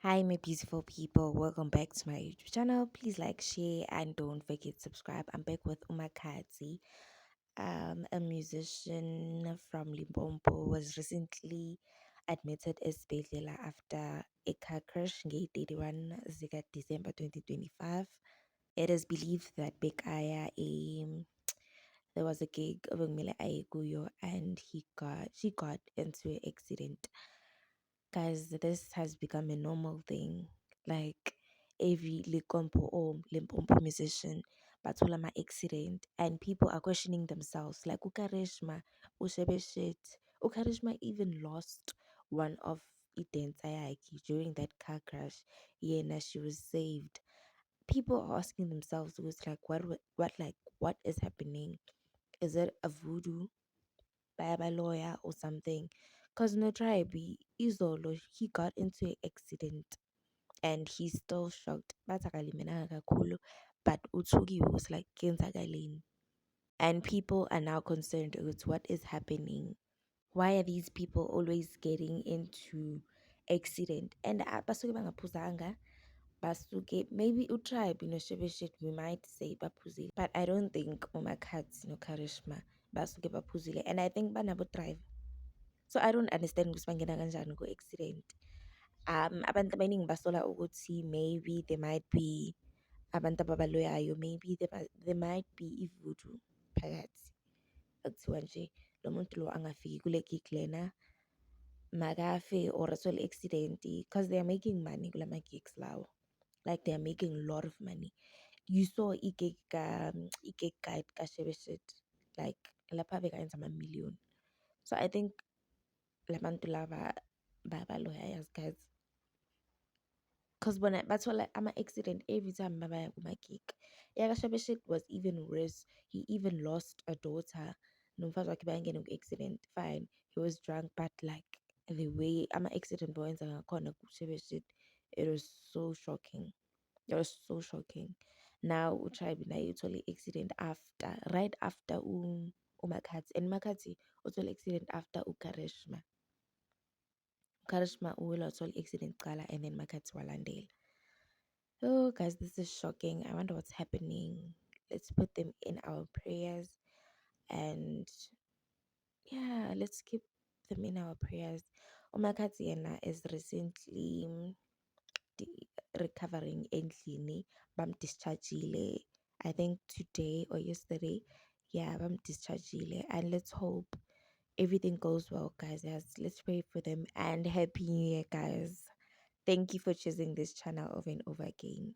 Hi, my beautiful people. Welcome back to my YouTube channel. Please like, share, and don't forget to subscribe. I'm back with Umakadzi, a musician from Limpopo, was recently admitted as Bedlela after a car crash on 31 zika December 2025. It is believed that Bekaya, there was a gig of Mila Aikuyo and she got into an accident. Guys, this has become a normal thing. Like every Likompo or Limpompo musician, but my accident, and people are questioning themselves. Like Ukarishma, Ushebeshit, Ukarishma even lost one of Eden Sayaki during that car crash. Yeah, now she was saved. People are asking themselves, it was like, what is happening? Is it a voodoo? By a lawyer or something. Because no tribe, Izolo, he got into an accident and he's still shocked. Batakalimena kakhulu, but Utsugi was like Kenzagalin. And people are now concerned with what is happening. Why are these people always getting into accident? And basuke bangaphuzanga, basuke maybe utribe, shit we might say baphuzile. But I don't think umakhatsi no Karishma basuke baphuzile. And I think banabo drive. So I don't understand ukuthi bangena kanjani ku-accident. Abantu abaningi basola ukuthi maybe there might be abantu ababaloyayo, maybe there might be i-voodoo phakathi. Ekuthiwa nje lo muntu lo angafiki kule gig lena makafe or athole accident because they are making money kulama gigs lawo. Like they are making a lot of money. You saw i-gig guide kaShebe Shit, like lapha bekayenza ama-million. So I think labantu laba baba-lawyers guys, because when bathola ama-accident every time babaya kuma-gig. YakaShebe Shit was even worse. He even lost a daughter. Nomfazi wakhe bayangena ku-accident, fine, he was drunk, but like the way ama-accident bawenza ngakhona kuShebe Shit, it was so shocking. It was so shocking. Now uTribe naye uthole accident right after uMakhathi, and Makhathi uthole accident after uKarishma. Karishma will also accident Kala and then Makati Walandale. Oh guys, this is shocking. I wonder what's happening. Let's put them in our prayers, and yeah, let's keep them in our prayers. Umakati Yena is recently recovering endlini. Bam dischargile. I think today or yesterday. Yeah, bam dischargile. And let's hope everything goes well, guys. Yes, let's pray for them and happy new year, guys. Thank you for choosing this channel over and over again.